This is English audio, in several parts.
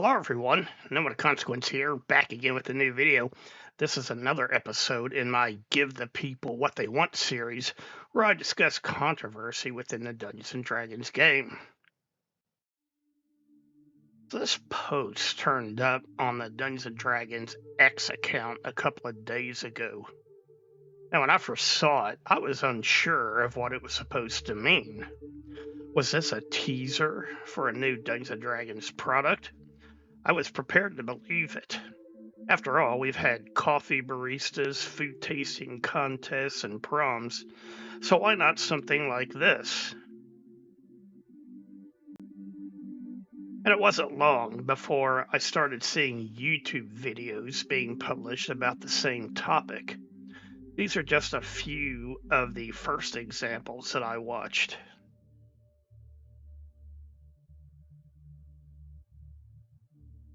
Hello, everyone. No More Consequence here, back again with a new video. This is another episode in my Give the People What They Want series, where I discuss controversy within the Dungeons and Dragons game. This post turned up on the Dungeons and Dragons X account a couple of days ago. Now, when I first saw it, I was unsure of what it was supposed to mean. Was this a teaser for a new Dungeons and Dragons product? I was prepared to believe it. After all, we've had coffee baristas, food tasting contests, and proms, so why not something like this? And it wasn't long before I started seeing YouTube videos being published about the same topic. These are just a few of the first examples that I watched.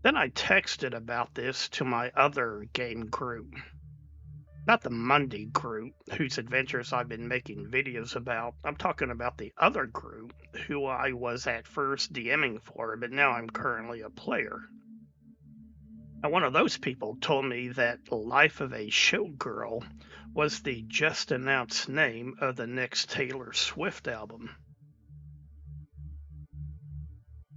Then I texted about this to my other game group. Not the Monday group, whose adventures I've been making videos about. I'm talking about the other group, who I was at first DMing for, but now I'm currently a player. And one of those people told me that Life of a Showgirl was the just announced name of the next Taylor Swift album.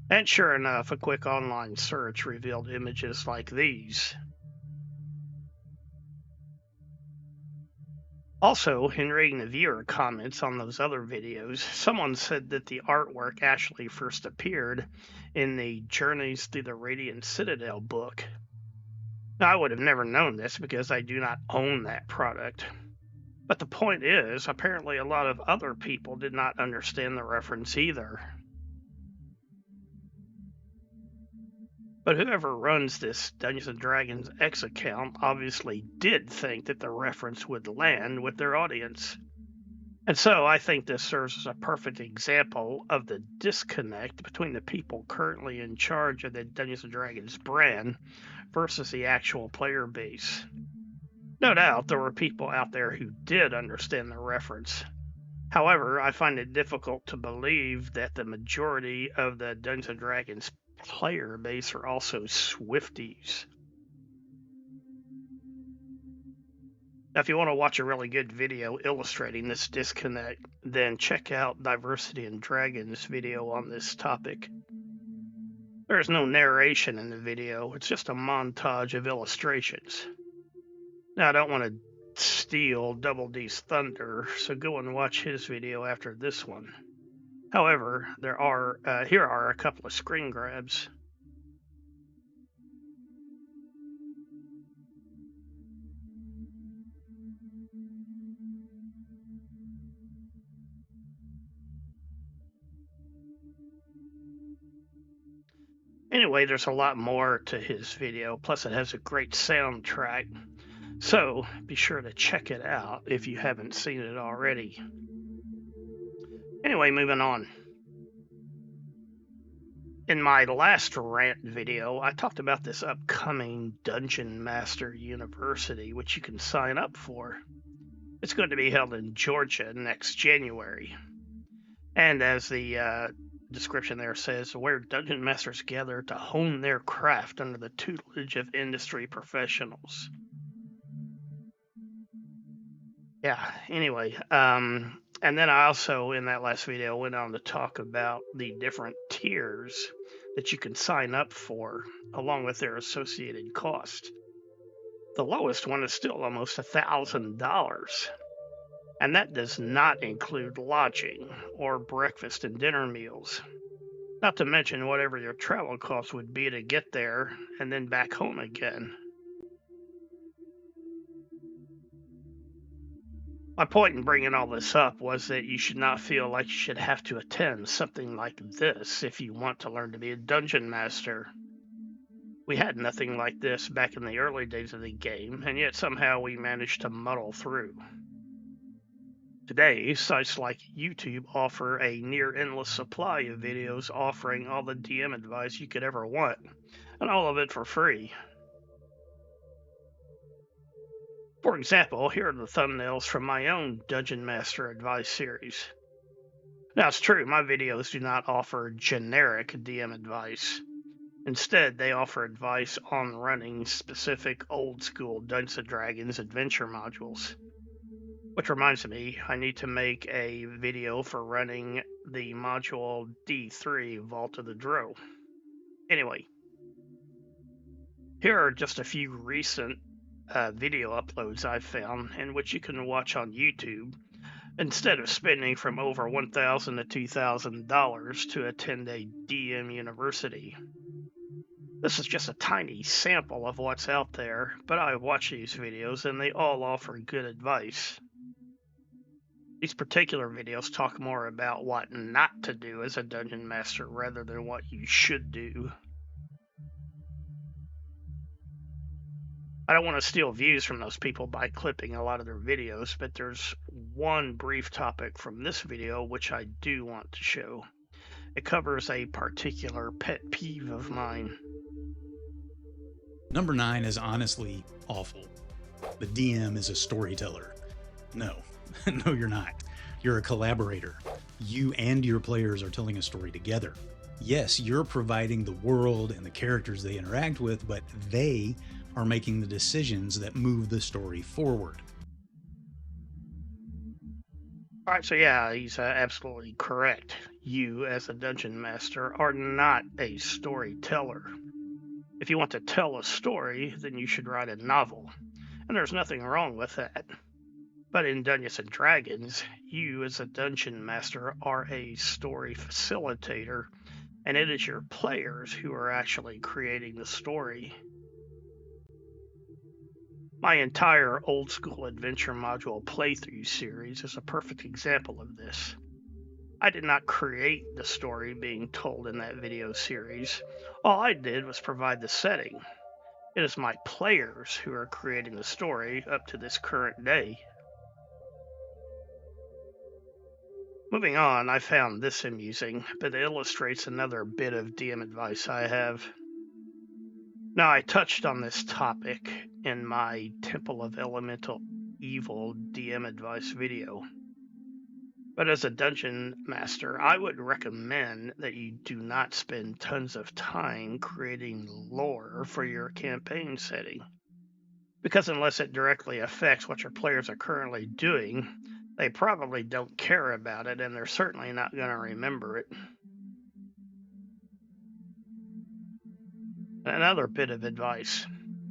And sure enough, a quick online search revealed images like these. Also, in reading the viewer comments on those other videos, someone said that the artwork actually first appeared in the Journeys Through the Radiant Citadel book. Now, I would have never known this because I do not own that product. But the point is, apparently a lot of other people did not understand the reference either. But whoever runs this Dungeons & Dragons X account obviously did think that the reference would land with their audience. And so I think this serves as a perfect example of the disconnect between the people currently in charge of the Dungeons & Dragons brand versus the actual player base. No doubt there were people out there who did understand the reference. However, I find it difficult to believe that the majority of the Dungeons & Dragons player base are also Swifties. Now, if you want to watch a really good video illustrating this disconnect, then check out Diversity and Dragons video on this topic. There's no narration in the video, it's just a montage of illustrations. Now, I don't want to steal Double D's thunder, so go and watch his video after this one. However, here are a couple of screen grabs. Anyway, there's a lot more to his video, plus it has a great soundtrack. So be sure to check it out if you haven't seen it already. Anyway, moving on. In my last Rant video, I talked about this upcoming Dungeon Master University, which you can sign up for. It's going to be held in Georgia next January. And as the description there says, where Dungeon Masters gather to hone their craft under the tutelage of industry professionals. Yeah, anyway, and then I also, in that last video, went on to talk about the different tiers that you can sign up for, along with their associated cost. The lowest one is still almost $1,000, and that does not include lodging or breakfast and dinner meals, not to mention whatever your travel costs would be to get there and then back home again. My point in bringing all this up was that you should not feel like you should have to attend something like this if you want to learn to be a dungeon master. We had nothing like this back in the early days of the game, and yet somehow we managed to muddle through. Today, sites like YouTube offer a near endless supply of videos offering all the DM advice you could ever want, and all of it for free. For example, here are the thumbnails from my own Dungeon Master Advice series. Now, it's true, my videos do not offer generic DM advice. Instead, they offer advice on running specific old-school Dungeons & Dragons adventure modules. Which reminds me, I need to make a video for running the module D3 Vault of the Drow. Anyway, here are just a few recent video uploads I've found, and which you can watch on YouTube, instead of spending from over $1,000 to $2,000 to attend a DM university. This is just a tiny sample of what's out there, but I watch these videos and they all offer good advice. These particular videos talk more about what not to do as a dungeon master rather than what you should do. I don't want to steal views from those people by clipping a lot of their videos, but there's one brief topic from this video which I do want to show. It covers a particular pet peeve of mine. Number 9 is honestly awful. The DM is a storyteller. No, no, you're not. You're a collaborator. You and your players are telling a story together. Yes, you're providing the world and the characters they interact with, but they are making the decisions that move the story forward. All right, so yeah, he's absolutely correct. You, as a dungeon master, are not a storyteller. If you want to tell a story, then you should write a novel, and there's nothing wrong with that. But in Dungeons & Dragons, you as a dungeon master are a story facilitator, and it is your players who are actually creating the story. My entire old school adventure module playthrough series is a perfect example of this. I did not create the story being told in that video series. All I did was provide the setting. It is my players who are creating the story up to this current day. Moving on, I found this amusing, but it illustrates another bit of DM advice I have. Now, I touched on this topic in my Temple of Elemental Evil DM advice video. But as a dungeon master, I would recommend that you do not spend tons of time creating lore for your campaign setting. Because unless it directly affects what your players are currently doing, they probably don't care about it, and they're certainly not going to remember it. Another bit of advice.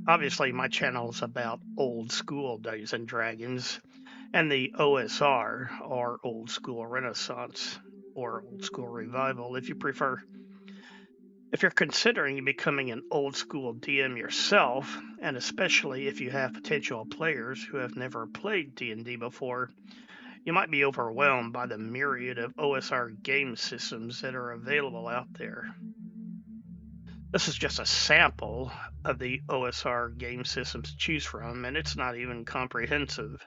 Obviously, my channel is about old school Dungeons & Dragons, and the OSR, or Old School Renaissance, or Old School Revival, if you prefer. If you're considering becoming an old school DM yourself, and especially if you have potential players who have never played D&D before, you might be overwhelmed by the myriad of OSR game systems that are available out there. This is just a sample of the OSR game systems to choose from, and it's not even comprehensive.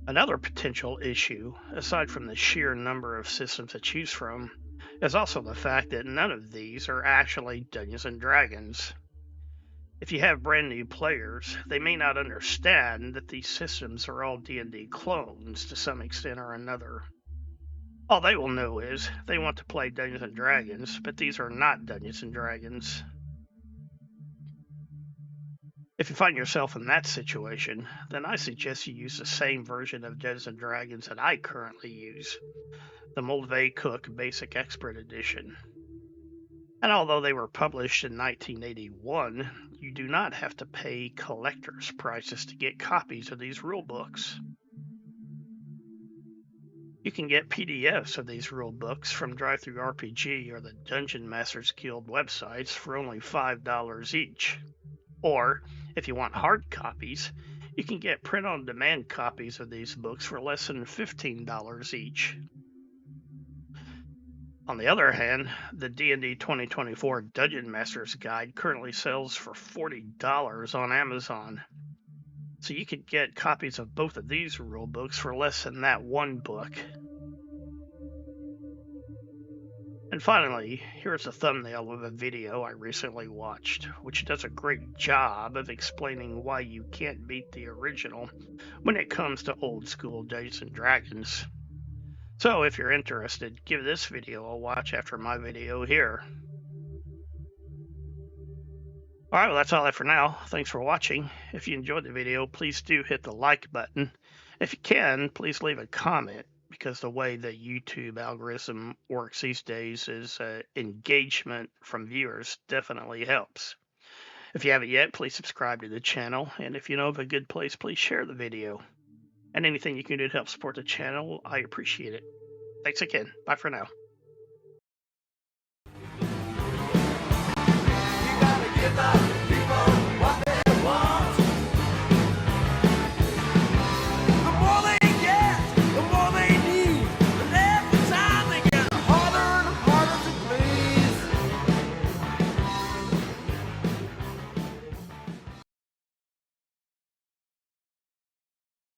Another potential issue, aside from the sheer number of systems to choose from, is also the fact that none of these are actually Dungeons & Dragons. If you have brand new players, they may not understand that these systems are all D&D clones to some extent or another. All they will know is they want to play Dungeons & Dragons, but these are not Dungeons & Dragons. If you find yourself in that situation, then I suggest you use the same version of Dungeons & Dragons that I currently use, the Mulvey Cook Basic Expert Edition. And although they were published in 1981, you do not have to pay collector's prices to get copies of these rulebooks. You can get PDFs of these rulebooks from ttrpg or the Dungeon Masters Guild websites for only $5 each. Or, if you want hard copies, you can get print-on-demand copies of these books for less than $15 each. On the other hand, the D&D 2024 Dungeon Masters Guide currently sells for $40 on Amazon. So you could get copies of both of these rulebooks for less than that one book. And finally, here's a thumbnail of a video I recently watched, which does a great job of explaining why you can't beat the original when it comes to old school Dungeons & Dragons. So if you're interested, give this video a watch after my video here. Alright, well that's all that for now. Thanks for watching. If you enjoyed the video, please do hit the like button. If you can, please leave a comment, because the way the YouTube algorithm works these days is engagement from viewers definitely helps. If you haven't yet, please subscribe to the channel, and if you know of a good place, please share the video. And anything you can do to help support the channel, I appreciate it. Thanks again. Bye for now. You gotta give up.